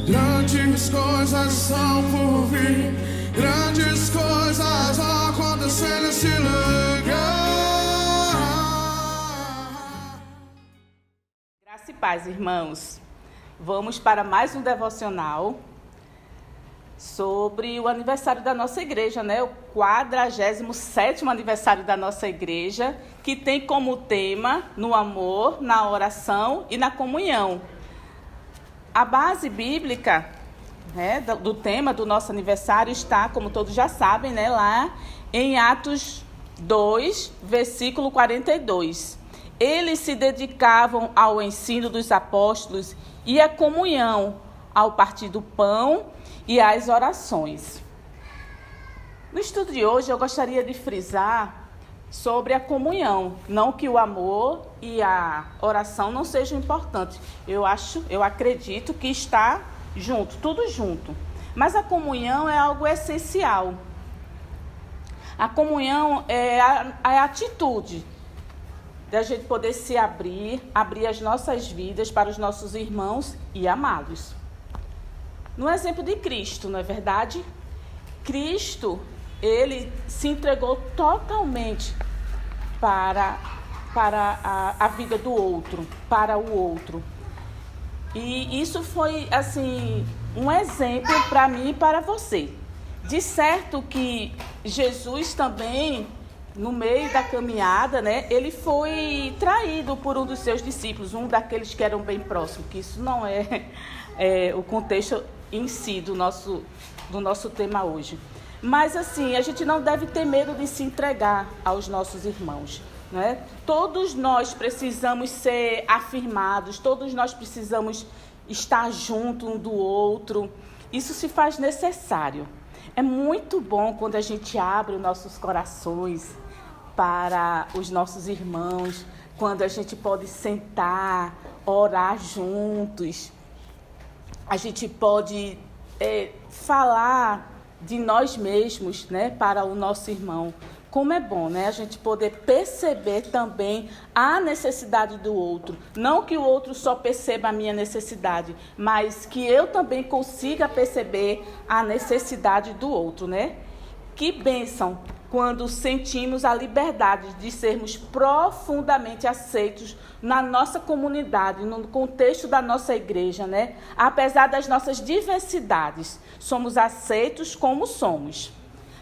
Grandes coisas são por vir, grandes coisas acontecendo nesse lugar. Graça e paz, irmãos. Vamos para mais um devocional sobre o aniversário da nossa igreja, né? O 47º aniversário da nossa igreja, que tem como tema no amor, na oração e na comunhão. A base bíblica, né, do tema do nosso aniversário está, como todos já sabem, né, lá em Atos 2, versículo 42. Eles se dedicavam ao ensino dos apóstolos e à comunhão, ao partir do pão e às orações. No estudo de hoje, eu gostaria de frisar sobre a comunhão. Não que o amor e a oração não sejam importantes. Eu acredito que está junto, tudo junto. Mas a comunhão é algo essencial. A comunhão é a atitude da gente poder se abrir as nossas vidas para os nossos irmãos e amá-los. No exemplo de Cristo, não é verdade? Cristo, ele se entregou totalmente para a vida do outro, para o outro. E isso foi, assim, um exemplo para mim e para você. De certo que Jesus também, no meio da caminhada, né, ele foi traído por um dos seus discípulos, um daqueles que eram bem próximos, que isso não é o contexto em si do nosso tema hoje. Mas, assim, a gente não deve ter medo de se entregar aos nossos irmãos, né? Todos nós precisamos ser afirmados, todos nós precisamos estar junto um do outro. Isso se faz necessário. É muito bom quando a gente abre os nossos corações para os nossos irmãos, quando a gente pode sentar, orar juntos. A gente pode falar de nós mesmos, né, para o nosso irmão. Como é bom, né, a gente poder perceber também a necessidade do outro. Não que o outro só perceba a minha necessidade, mas que eu também consiga perceber a necessidade do outro, né? Que bênção quando sentimos a liberdade de sermos profundamente aceitos na nossa comunidade, no contexto da nossa igreja, né? Apesar das nossas diversidades, somos aceitos como somos.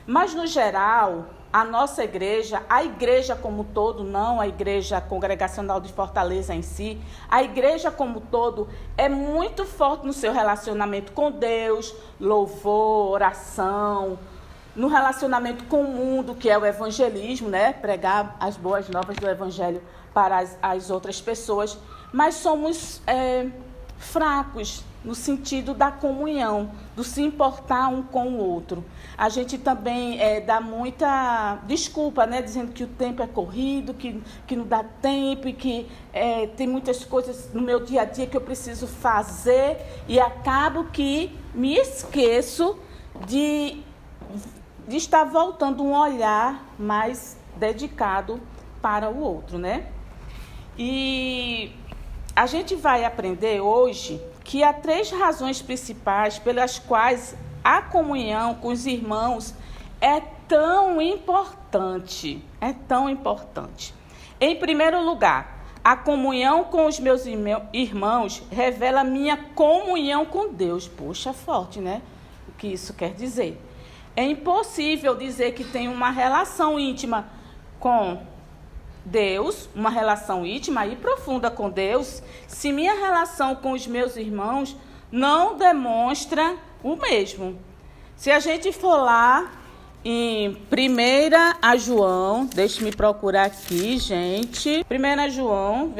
Mas, no geral, a nossa igreja, a igreja como um todo, não a igreja congregacional de Fortaleza em si, a igreja como um todo é muito forte no seu relacionamento com Deus, louvor, oração, no relacionamento com o mundo, que é o evangelismo, né? Pregar as boas novas do evangelho para as outras pessoas. Mas somos fracos no sentido da comunhão, do se importar um com o outro. A gente também dá muita desculpa, né? Dizendo que o tempo é corrido, que não dá tempo e que tem muitas coisas no meu dia a dia que eu preciso fazer e acabo que me esqueço de estar voltando um olhar mais dedicado para o outro, né? E a gente vai aprender hoje que há 3 razões principais pelas quais a comunhão com os irmãos é tão importante. Em primeiro lugar, a comunhão com os meus irmãos revela minha comunhão com Deus. Poxa, forte, né? O que isso quer dizer? É impossível dizer que tem uma relação íntima com Deus, uma relação íntima e profunda com Deus, se minha relação com os meus irmãos não demonstra o mesmo. Se a gente for lá em 1 João, deixe-me procurar aqui, gente. 1 João,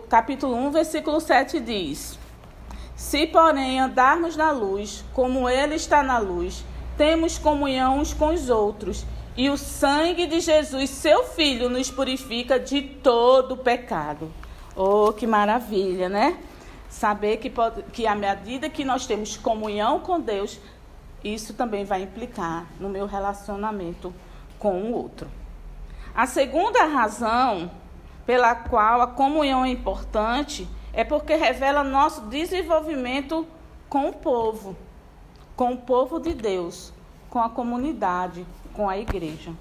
capítulo 1, versículo 7 diz: Se, porém, andarmos na luz, como Ele está na luz, temos comunhão uns com os outros, e o sangue de Jesus, seu Filho, nos purifica de todo pecado. Oh, que maravilha, né? Saber que à medida que nós temos comunhão com Deus, isso também vai implicar no meu relacionamento com o outro. A segunda razão pela qual a comunhão é importante é porque revela nosso desenvolvimento com o povo de Deus, com a comunidade, com a igreja.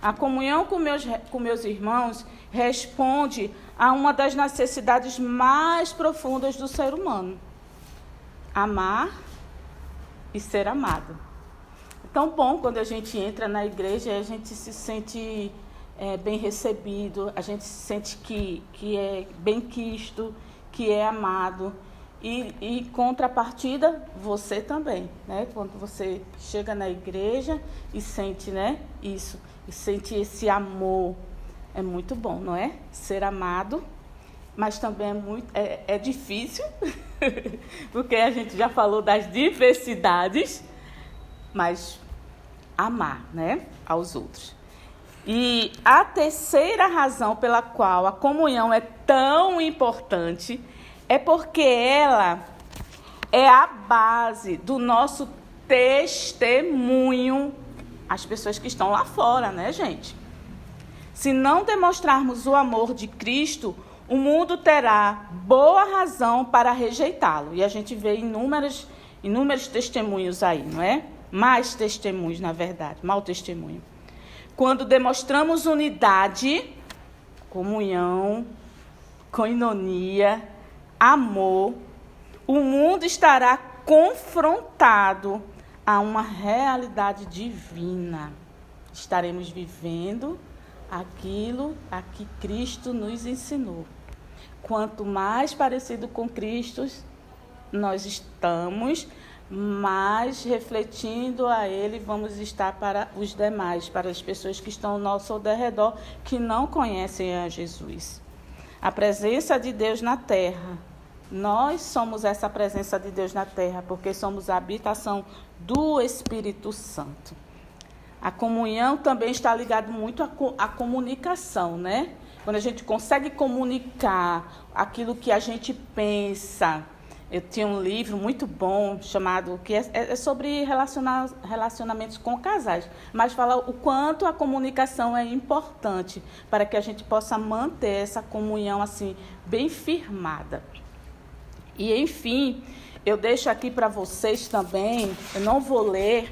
A comunhão com meus irmãos responde a uma das necessidades mais profundas do ser humano: amar e ser amado. É tão bom quando a gente entra na igreja e a gente se sente bem recebido, a gente se sente que é bem quisto, que é amado. E contrapartida, você também, né? Quando você chega na igreja e sente, né, isso, e sente esse amor, é muito bom, não é? Ser amado, mas também é difícil, porque a gente já falou das diversidades, mas amar, né, aos outros. E a terceira razão pela qual a comunhão é tão importante é porque ela é a base do nosso testemunho às pessoas que estão lá fora, né, gente? Se não demonstrarmos o amor de Cristo, o mundo terá boa razão para rejeitá-lo. E a gente vê inúmeros testemunhos aí, não é? Mais testemunhos, na verdade, mau testemunho. Quando demonstramos unidade, comunhão, koinonia, amor, o mundo estará confrontado a uma realidade divina. Estaremos vivendo aquilo a que Cristo nos ensinou. Quanto mais parecido com Cristo nós estamos, mais refletindo a Ele vamos estar para os demais, para as pessoas que estão ao nosso derredor, que não conhecem a Jesus. A presença de Deus na terra. Nós somos essa presença de Deus na terra, porque somos a habitação do Espírito Santo. A comunhão também está ligada muito à comunicação, né? Quando a gente consegue comunicar aquilo que a gente pensa. Eu tinha um livro muito bom chamado, que é sobre relacionamentos com casais, mas fala o quanto a comunicação é importante para que a gente possa manter essa comunhão assim, bem firmada. E, enfim, eu deixo aqui para vocês também, eu não vou ler,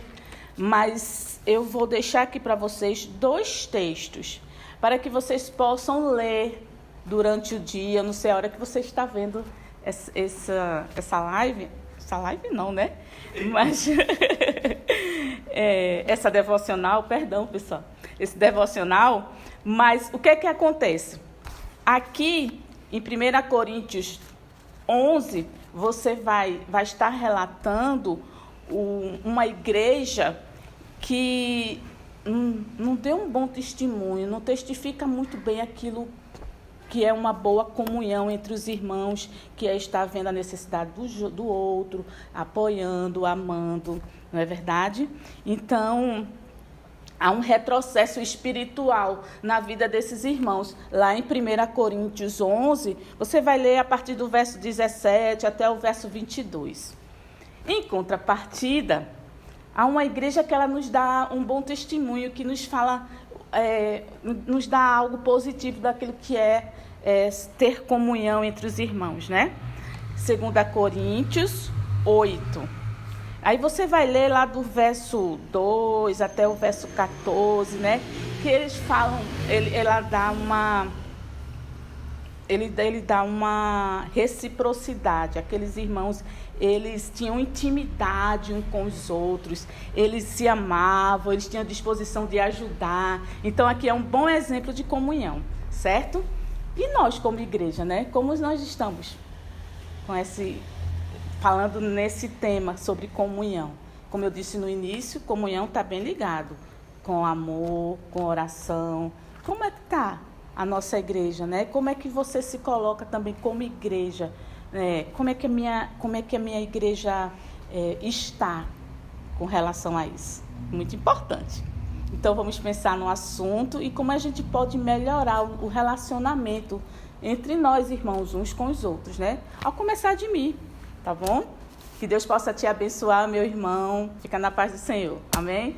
mas eu vou deixar aqui para vocês 2 textos, para que vocês possam ler durante o dia, não sei a hora que você está vendo essa live. Essa live não, né? Mas essa devocional, perdão, pessoal, esse devocional, mas o que é que acontece? Aqui, em 1 Coríntios 11, você vai estar relatando uma igreja que não deu um bom testemunho, não testifica muito bem aquilo que é uma boa comunhão entre os irmãos, que é estar vendo a necessidade do outro, apoiando, amando, não é verdade? Então, há um retrocesso espiritual na vida desses irmãos. Lá em 1 Coríntios 11, você vai ler a partir do verso 17 até o verso 22. Em contrapartida, há uma igreja que ela nos dá um bom testemunho, que nos fala, nos dá algo positivo daquilo que é ter comunhão entre os irmãos, né? 2 Coríntios 8. Aí você vai ler lá do verso 2 até o verso 14, né? Que eles falam, ele dá uma reciprocidade. Aqueles irmãos, eles tinham intimidade uns com os outros, eles se amavam, eles tinham disposição de ajudar. Então, aqui é um bom exemplo de comunhão, certo? E nós, como igreja, né? Como nós estamos falando nesse tema sobre comunhão? Como eu disse no início, comunhão está bem ligado com amor, com oração. Como é que está a nossa igreja, né? Como é que você se coloca também como igreja? Como é que a minha igreja está com relação a isso? Muito importante. Então, vamos pensar no assunto e como a gente pode melhorar o relacionamento entre nós, irmãos, uns com os outros, né? Ao começar de mim, tá bom? Que Deus possa te abençoar, meu irmão. Fica na paz do Senhor. Amém?